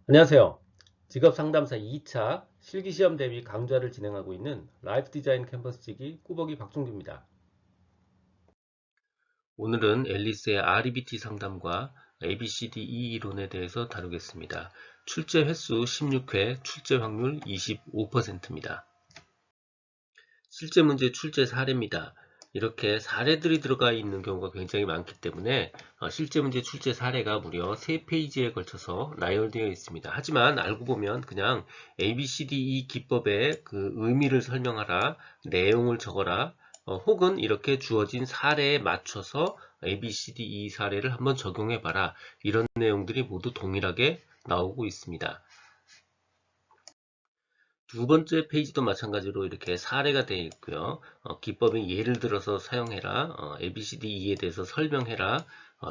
안녕하세요. 직업상담사 2차 실기시험 대비 강좌를 진행하고 있는 라이프 디자인 캠퍼스지기 꾸벅이 박종규입니다. 오늘은 앨리스의 REBT 상담과 ABCDE 이론에 대해서 다루겠습니다. 출제 횟수 16회, 출제 확률 25%입니다. 실제 문제 출제 사례입니다. 이렇게 사례들이 들어가 있는 경우가 굉장히 많기 때문에 실제 문제 출제 사례가 무려 3페이지에 걸쳐서 나열되어 있습니다. 하지만 알고 보면 그냥 ABCDE 기법의 그 의미를 설명하라, 내용을 적어라, 혹은 이렇게 주어진 사례에 맞춰서 ABCDE 사례를 한번 적용해봐라, 이런 내용들이 모두 동일하게 나오고 있습니다. 두 번째 페이지도 마찬가지로 이렇게 사례가 되어 있고요. 기법의 예를 들어서 사용해라, ABCDE에 대해서 설명해라,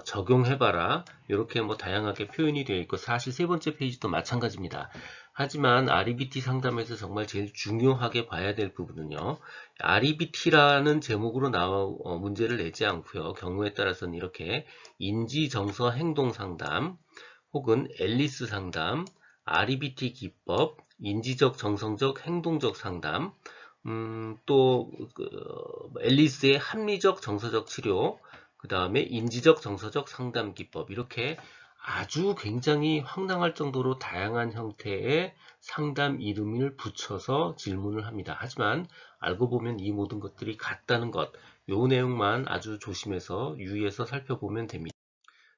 적용해봐라, 이렇게 뭐 다양하게 표현이 되어 있고, 사실 세 번째 페이지도 마찬가지입니다. 하지만 REBT 상담에서 정말 제일 중요하게 봐야 될 부분은요, REBT라는 제목으로 문제를 내지 않고요, 경우에 따라서는 이렇게 인지, 정서, 행동 상담, 혹은 앨리스 상담, REBT 기법, 인지적, 정성적, 행동적 상담, 또 앨리스의 합리적, 정서적 치료, 그 다음에 인지적, 정서적 상담 기법, 이렇게 아주 굉장히 황당할 정도로 다양한 형태의 상담 이름을 붙여서 질문을 합니다. 하지만 알고 보면 이 모든 것들이 같다는 것, 요 내용만 아주 조심해서 유의해서 살펴보면 됩니다.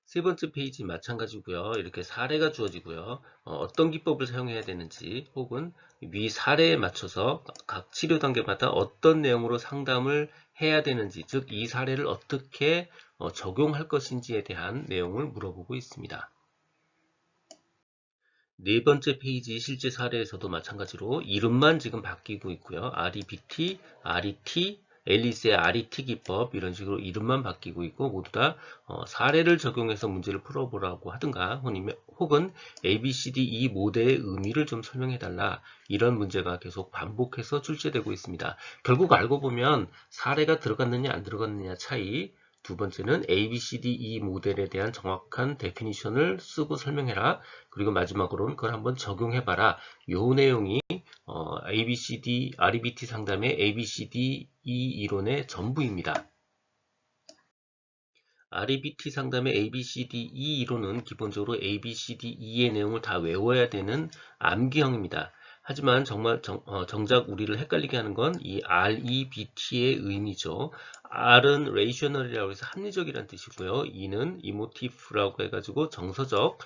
세 번째 페이지 마찬가지고요. 이렇게 사례가 주어지고요. 어떤 기법을 사용해야 되는지, 혹은 위 사례에 맞춰서 각 치료 단계마다 어떤 내용으로 상담을 해야 되는지, 즉 이 사례를 어떻게 적용할 것인지에 대한 내용을 물어보고 있습니다. 네 번째 페이지 실제 사례에서도 마찬가지로 이름만 지금 바뀌고 있고요. REBT, RET, 앨리스의 RET 기법, 이런 식으로 이름만 바뀌고 있고, 모두 다 사례를 적용해서 문제를 풀어보라고 하든가, 혹은 ABCDE 모델의 의미를 좀 설명해달라, 이런 문제가 계속 반복해서 출제되고 있습니다. 결국 알고 보면 사례가 들어갔느냐 안 들어갔느냐 차이, 두 번째는 ABCDE 모델에 대한 정확한 데피니션을 쓰고 설명해라. 그리고 마지막으로는 그걸 한번 적용해봐라. 요 내용이 ABCD, REBT 상담의 ABCDE 이론의 전부입니다. REBT 상담의 ABCDE 이론은 기본적으로 ABCDE의 내용을 다 외워야 되는 암기형입니다. 하지만 정말 정작 우리를 헷갈리게 하는 건 이 REBT의 의미죠. R은 rational이라고 해서 합리적이라는 뜻이고요. E는 emotive라고 해가지고 정서적,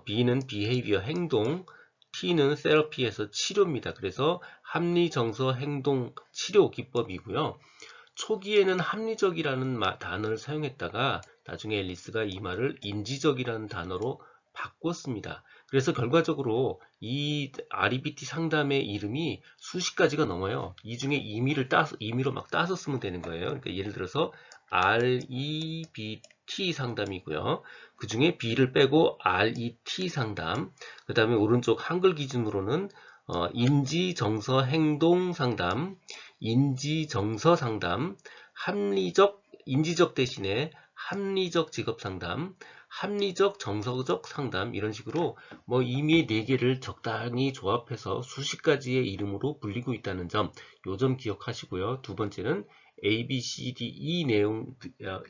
B는 behavior, 행동, T는 therapy에서 치료입니다. 그래서 합리, 정서, 행동, 치료 기법이고요. 초기에는 합리적이라는 단어를 사용했다가 나중에 앨리스가 이 말을 인지적이라는 단어로 바꿨습니다. 그래서 결과적으로 이 REBT 상담의 이름이 수십 가지가 넘어요. 이 중에 임의로 막 따서 쓰면 되는 거예요. 그러니까 예를 들어서 REBT 상담이고요. 그 중에 B를 빼고 RET 상담, 그 다음에 오른쪽 한글 기준으로는 인지, 정서, 행동 상담, 인지, 정서 상담, 인지적 대신에 합리적 직업 상담, 합리적, 정서적 상담, 이런 식으로 뭐 이미 4개를 적당히 조합해서 수십 가지의 이름으로 불리고 있다는 점, 요 점 기억하시고요. 두 번째는 A, B, C, D, E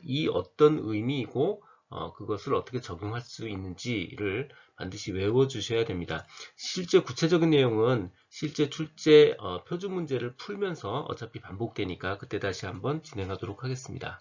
이 어떤 의미이고 그것을 어떻게 적용할 수 있는지를 반드시 외워주셔야 됩니다. 실제 구체적인 내용은 실제 출제 표준 문제를 풀면서 어차피 반복되니까 그때 다시 한번 진행하도록 하겠습니다.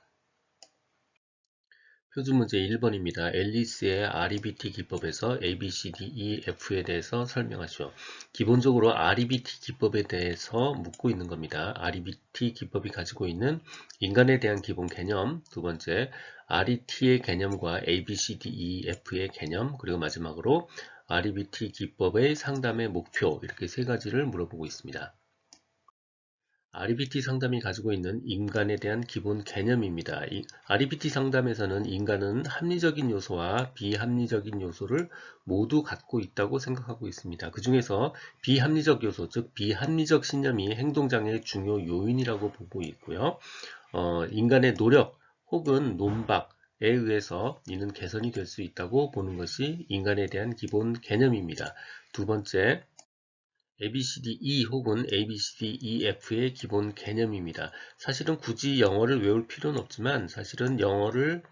표준 문제 1번입니다. 앨리스의 REBT 기법에서 A, B, C, D, E, F에 대해서 설명하시오. 기본적으로 REBT 기법에 대해서 묻고 있는 겁니다. REBT 기법이 가지고 있는 인간에 대한 기본 개념, 두 번째 RET의 개념과 A, B, C, D, E, F의 개념, 그리고 마지막으로 REBT 기법의 상담의 목표, 이렇게 세 가지를 물어보고 있습니다. REBT 상담이 가지고 있는 인간에 대한 기본 개념입니다. REBT 상담에서는 인간은 합리적인 요소와 비합리적인 요소를 모두 갖고 있다고 생각하고 있습니다. 그 중에서 비합리적 요소, 즉 비합리적 신념이 행동장애의 중요 요인이라고 보고 있고요. 인간의 노력 혹은 논박, 의해서 이는 개선이 될 수 있다고 보는 것이 인간에 대한 기본 개념입니다. 두 번째, ABCDE 혹은 ABCDEF의 기본 개념입니다. 사실은 굳이 영어를 외울 필요는 없지만 사실은 영어를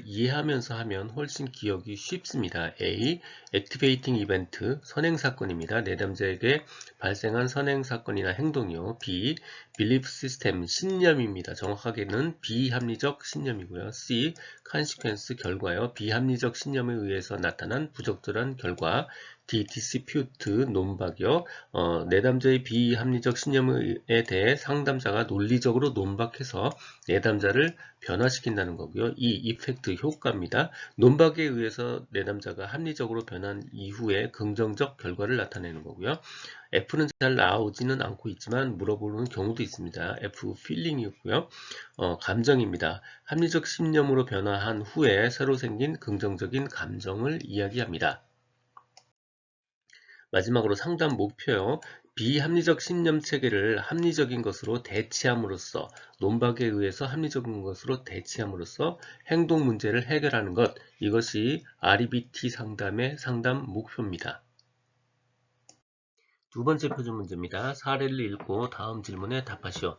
이해하면서 하면 훨씬 기억이 쉽습니다. A. Activating Event, 선행사건입니다. 내담자에게 발생한 선행사건이나 행동이요. B. Belief System, 신념입니다. 정확하게는 비합리적 신념이고요. C. Consequence, 결과요. 비합리적 신념에 의해서 나타난 부적절한 결과. D. Dispute, 논박이요. 내담자의 비합리적 신념에 대해 상담자가 논리적으로 논박해서 내담자를 변화시킨다는 거고요. 이 이펙트, 효과입니다. 논박에 의해서 내담자가 합리적으로 변한 이후에 긍정적 결과를 나타내는 거고요. F는 잘 나오지는 않고 있지만 물어보는 경우도 있습니다. F, feeling이고요. 감정입니다. 합리적 신념으로 변화한 후에 새로 생긴 긍정적인 감정을 이야기합니다. 마지막으로 상담 목표요. 비합리적 신념 체계를 합리적인 것으로 대체함으로써, 논박에 의해서 합리적인 것으로 대체함으로써 행동 문제를 해결하는 것, 이것이 REBT 상담의 상담 목표입니다. 두 번째 표준 문제입니다. 사례를 읽고 다음 질문에 답하시오.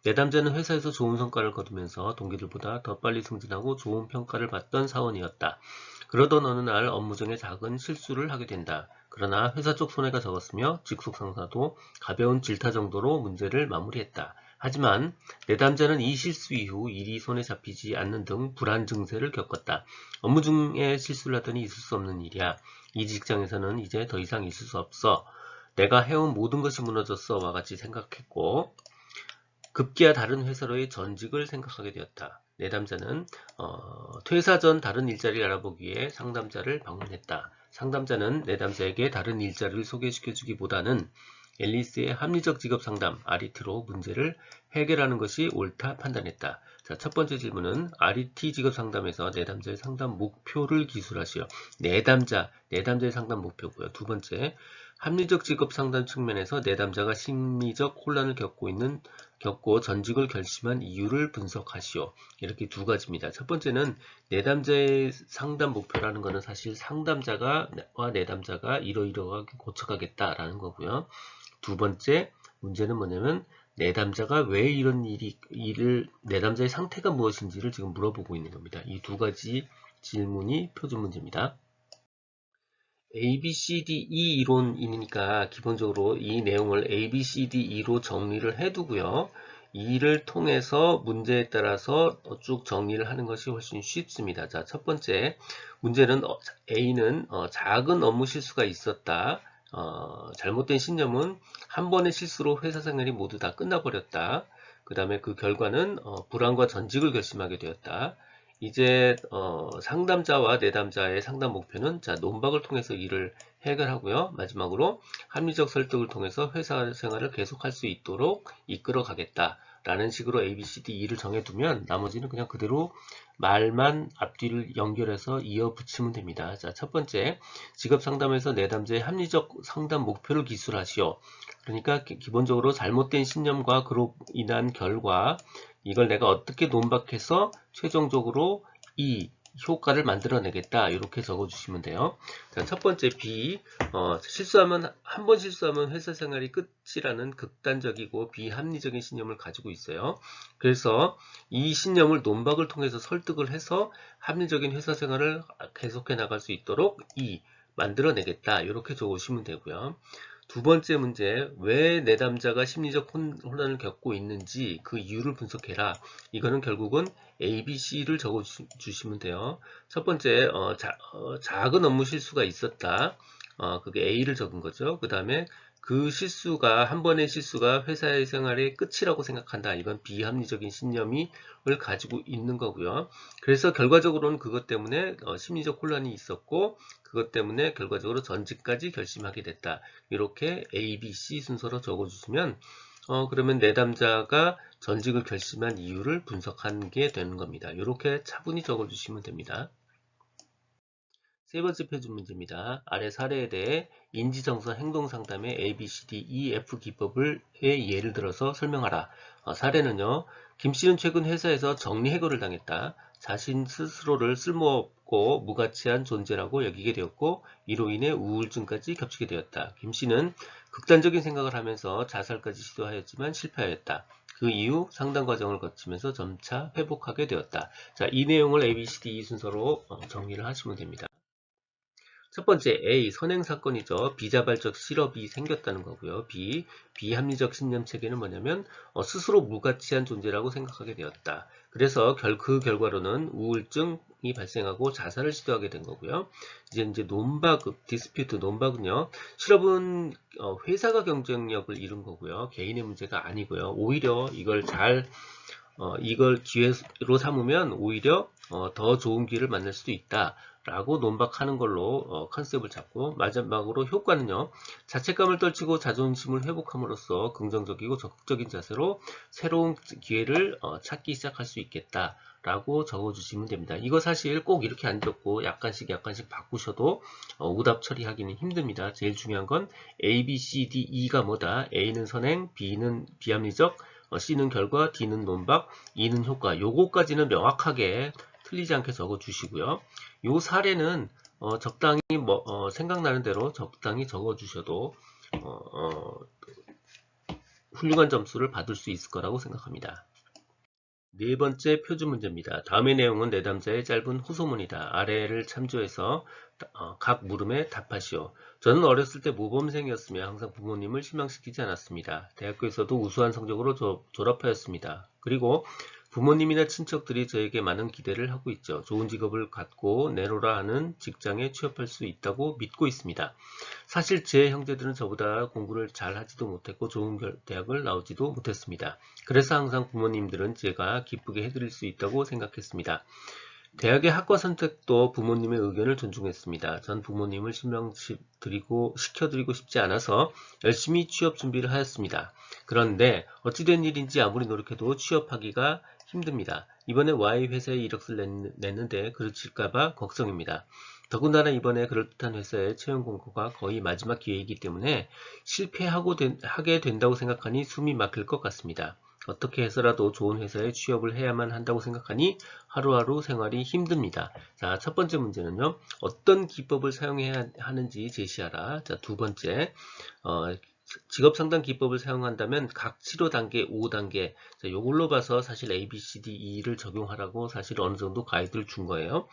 내담자는 회사에서 좋은 성과를 거두면서 동기들보다 더 빨리 승진하고 좋은 평가를 받던 사원이었다. 그러던 어느 날 업무 중에 작은 실수를 하게 된다. 그러나 회사 쪽 손해가 적었으며 직속 상사도 가벼운 질타 정도로 문제를 마무리했다. 하지만 내담자는 이 실수 이후 일이 손에 잡히지 않는 등 불안 증세를 겪었다. 업무 중에 실수를 하더니 있을 수 없는 일이야. 이 직장에서는 이제 더 이상 있을 수 없어. 내가 해온 모든 것이 무너졌어 와 같이 생각했고 급기야 다른 회사로의 전직을 생각하게 되었다. 내담자는 퇴사 전 다른 일자리를 알아보기 위해 상담자를 방문했다. 상담자는 내담자에게 다른 일자리를 소개시켜주기보다는 앨리스의 합리적 직업 상담, RET로 문제를 해결하는 것이 옳다 판단했다. 자, 첫 번째 질문은 RET 직업 상담에서 내담자의 상담 목표를 기술하시오. 내담자의 상담 목표고요. 두 번째, 합리적 직업 상담 측면에서 내담자가 심리적 혼란을 겪고 전직을 결심한 이유를 분석하시오. 이렇게 두 가지입니다. 첫 번째는 내담자의 상담 목표라는 것은 사실 상담자와 내담자가 이러이러하게 고쳐가겠다라는 거고요. 두 번째 문제는 뭐냐면 내담자가 왜 이런 내담자의 상태가 무엇인지를 지금 물어보고 있는 겁니다. 이 두 가지 질문이 표준 문제입니다. ABCDE 이론이니까 기본적으로 이 내용을 ABCDE로 정리를 해두고요. 이를 통해서 문제에 따라서 쭉 정리를 하는 것이 훨씬 쉽습니다. 자, 첫 번째 문제는 A는 작은 업무 실수가 있었다. 잘못된 신념은 한 번의 실수로 회사 생활이 모두 다 끝나버렸다. 그 다음에 그 결과는 불안과 전직을 결심하게 되었다. 이제 상담자와 내담자의 상담 목표는 자, 논박을 통해서 일을 해결하고요. 마지막으로 합리적 설득을 통해서 회사 생활을 계속할 수 있도록 이끌어 가겠다라는 식으로 ABCDE를 정해두면 나머지는 그냥 그대로 말만 앞뒤를 연결해서 이어 붙이면 됩니다. 자, 첫 번째, 직업 상담에서 내담자의 합리적 상담 목표를 기술하시오. 그러니까 기본적으로 잘못된 신념과 그로 인한 결과, 이걸 내가 어떻게 논박해서 최종적으로 이 효과를 만들어내겠다. 이렇게 적어주시면 돼요. 자, 첫 번째 B, 한 번 실수하면 회사 생활이 끝이라는 극단적이고 비합리적인 신념을 가지고 있어요. 그래서 이 신념을 논박을 통해서 설득을 해서 합리적인 회사 생활을 계속해 나갈 수 있도록 만들어내겠다. 이렇게 적으시면 되고요. 두 번째 문제, 왜 내담자가 심리적 혼란을 겪고 있는지 그 이유를 분석해라. 이거는 결국은 A, B, C를 적어주시면 돼요. 첫 번째, 작은 업무 실수가 있었다. 그게 A를 적은 거죠. 그 다음에 한 번의 실수가 회사의 생활의 끝이라고 생각한다. 이건 비합리적인 신념을 가지고 있는 거고요. 그래서 결과적으로는 그것 때문에 심리적 혼란이 있었고, 그것 때문에 결과적으로 전직까지 결심하게 됐다. 이렇게 A, B, C 순서로 적어주시면 그러면 내담자가 전직을 결심한 이유를 분석한 게 되는 겁니다. 이렇게 차분히 적어주시면 됩니다. 세 번째 표준 문제입니다. 아래 사례에 대해 인지정서 행동상담의 A, B, C, D, E, F 기법을 예를 들어서 설명하라. 사례는요. 김 씨는 최근 회사에서 정리해고를 당했다. 자신 스스로를 쓸모없고 무가치한 존재라고 여기게 되었고 이로 인해 우울증까지 겹치게 되었다. 김 씨는 극단적인 생각을 하면서 자살까지 시도하였지만 실패하였다. 그 이후 상담 과정을 거치면서 점차 회복하게 되었다. 자, 이 내용을 A, B, C, D 순서로 정리를 하시면 됩니다. 첫 번째 A. 선행 사건이죠. 비자발적 실업이 생겼다는 거고요. B. 비합리적 신념 체계는 뭐냐면 스스로 무가치한 존재라고 생각하게 되었다. 그래서 그 결과로는 우울증이 발생하고 자살을 시도하게 된 거고요. 이제 논박, 디스퓨트, 논박은요. 실업은 회사가 경쟁력을 잃은 거고요. 개인의 문제가 아니고요. 오히려 이걸 기회로 삼으면 오히려 더 좋은 기회를 만날 수도 있다. 라고 논박하는 걸로 컨셉을 잡고 마지막으로 효과는요. 자책감을 떨치고 자존심을 회복함으로써 긍정적이고 적극적인 자세로 새로운 기회를 찾기 시작할 수 있겠다. 라고 적어주시면 됩니다. 이거 사실 꼭 이렇게 안 적고 약간씩 바꾸셔도 오답 처리하기는 힘듭니다. 제일 중요한 건 A, B, C, D, E가 뭐다. A는 선행, B는 비합리적, C는 결과, D는 논박, E는 효과. 요거까지는 명확하게 틀리지 않게 적어주시고요. 요 사례는 적당히 생각나는 대로 적당히 적어주셔도 훌륭한 점수를 받을 수 있을 거라고 생각합니다. 네 번째 표준 문제입니다. 다음의 내용은 내담자의 짧은 호소문이다. 아래를 참조해서 각 물음에 답하시오. 저는 어렸을 때 모범생이었으며 항상 부모님을 실망시키지 않았습니다. 대학교에서도 우수한 성적으로 졸업하였습니다. 그리고 부모님이나 친척들이 저에게 많은 기대를 하고 있죠. 좋은 직업을 갖고 내놓으라 하는 직장에 취업할 수 있다고 믿고 있습니다. 사실 제 형제들은 저보다 공부를 잘 하지도 못했고 좋은 대학을 나오지도 못했습니다. 그래서 항상 부모님들은 제가 기쁘게 해드릴 수 있다고 생각했습니다. 대학의 학과 선택도 부모님의 의견을 존중했습니다. 전 부모님을 시켜드리고 싶지 않아서 열심히 취업 준비를 하였습니다. 그런데 어찌된 일인지 아무리 노력해도 취업하기가 힘듭니다. 이번에 Y 회사에 이력서를 냈는데 그르칠까봐 걱정입니다. 더군다나 이번에 그럴듯한 회사의 채용 공고가 거의 마지막 기회이기 때문에 하게 된다고 생각하니 숨이 막힐 것 같습니다. 어떻게 해서라도 좋은 회사에 취업을 해야만 한다고 생각하니 하루하루 생활이 힘듭니다. 자, 첫 번째 문제는요. 어떤 기법을 사용해야 하는지 제시하라. 자, 두 번째, 직업상담 기법을 사용한다면 각 치료 단계, 5단계, 자, 요걸로 봐서 사실 A, B, C, D, E를 적용하라고 사실 어느 정도 가이드를 준 거예요.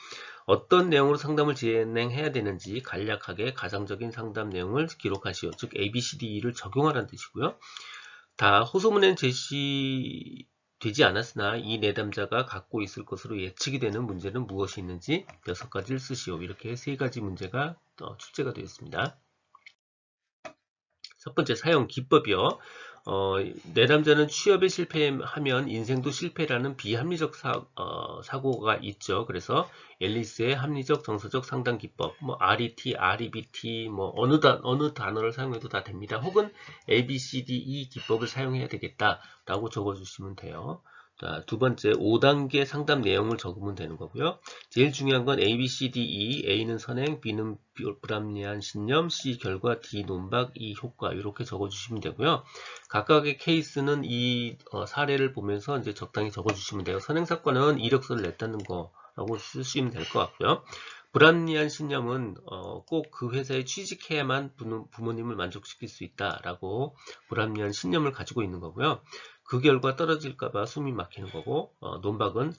어떤 내용으로 상담을 진행해야 되는지 간략하게 가상적인 상담 내용을 기록하시오. 즉, A, B, C, D, E를 적용하라는 뜻이고요. 다 호소문엔 제시되지 않았으나 이 내담자가 갖고 있을 것으로 예측이 되는 문제는 무엇이 있는지 6가지를 쓰시오. 이렇게 3가지 문제가 출제가 되었습니다. 첫 번째 사용 기법이요. 내담자는 취업에 실패하면 인생도 실패라는 비합리적 사고가 있죠. 그래서 앨리스의 합리적 정서적 상담 기법, 뭐 RET, REBT, 뭐 어느 단어를 사용해도 다 됩니다. 혹은 A, B, C, D, E 기법을 사용해야 되겠다라고 적어주시면 돼요. 자, 두 번째 5단계 상담 내용을 적으면 되는 거고요. 제일 중요한 건 A, B, C, D, E, A는 선행, B는 불합리한 신념, C 결과, D 논박, E 효과 이렇게 적어주시면 되고요. 각각의 케이스는 이 사례를 보면서 이제 적당히 적어주시면 돼요. 선행사건은 이력서를 냈다는 거라고 쓰시면 될 것 같고요. 불합리한 신념은 꼭 그 회사에 취직해야만 부모님을 만족시킬 수 있다라고 불합리한 신념을 가지고 있는 거고요. 그 결과 떨어질까봐 숨이 막히는 거고, 논박은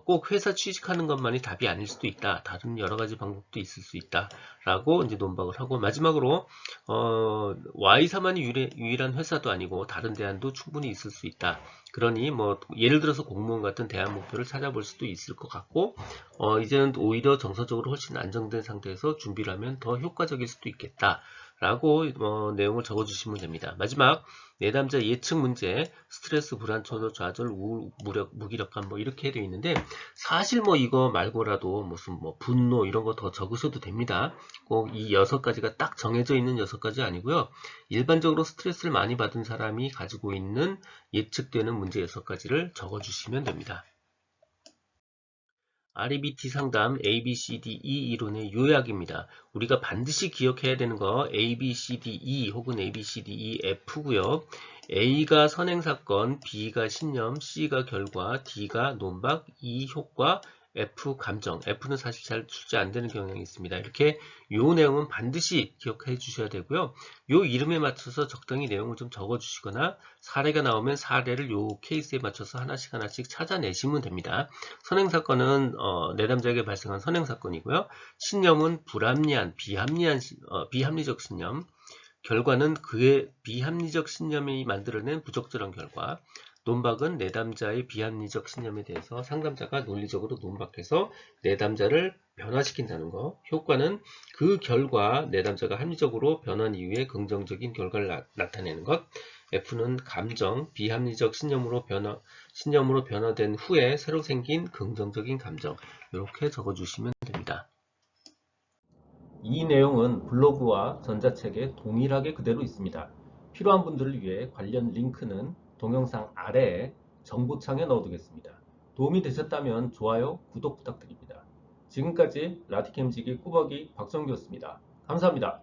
꼭 회사 취직하는 것만이 답이 아닐 수도 있다. 다른 여러 가지 방법도 있을 수 있다. 라고 이제 논박을 하고, 마지막으로 Y사만이 유일한 회사도 아니고 다른 대안도 충분히 있을 수 있다. 그러니 뭐 예를 들어서 공무원 같은 대안 목표를 찾아볼 수도 있을 것 같고, 이제는 오히려 정서적으로 훨씬 안정된 상태에서 준비를 하면 더 효과적일 수도 있겠다. 라고 내용을 적어주시면 됩니다. 마지막 내담자 예측 문제, 스트레스, 불안, 초조, 좌절, 우울, 무기력감 뭐 이렇게 되어 있는데 사실 뭐 이거 말고라도 무슨 뭐 분노 이런 거 더 적으셔도 됩니다. 꼭 이 6가지가 딱 정해져 있는 6가지 아니고요. 일반적으로 스트레스를 많이 받은 사람이 가지고 있는 예측되는 문제 6가지를 적어주시면 됩니다. REBT 상담 ABCDE 이론의 요약입니다. 우리가 반드시 기억해야 되는 거 ABCDE 혹은 ABCDEF고요. A가 선행사건, B가 신념, C가 결과, D가 논박, E 효과, F 감정. F는 사실 잘 출제 안 되는 경향이 있습니다. 이렇게 요 내용은 반드시 기억해 주셔야 되고요. 요 이름에 맞춰서 적당히 내용을 좀 적어 주시거나 사례가 나오면 사례를 요 케이스에 맞춰서 하나씩 찾아내시면 됩니다. 선행사건은 내담자에게 발생한 선행사건이고요. 신념은 불합리한, 비합리적 신념, 결과는 그의 비합리적 신념이 만들어낸 부적절한 결과, 논박은 내담자의 비합리적 신념에 대해서 상담자가 논리적으로 논박해서 내담자를 변화시킨다는 것, 효과는 그 결과 내담자가 합리적으로 변한 이후에 긍정적인 결과를 나타내는 것, F는 감정, 비합리적 신념으로 변화된 후에 새로 생긴 긍정적인 감정, 이렇게 적어주시면 됩니다. 이 내용은 블로그와 전자책에 동일하게 그대로 있습니다. 필요한 분들을 위해 관련 링크는 동영상 아래에 정보창에 넣어두겠습니다. 도움이 되셨다면 좋아요, 구독 부탁드립니다. 지금까지 라디캠지기 꾸벅이 박정규였습니다. 감사합니다.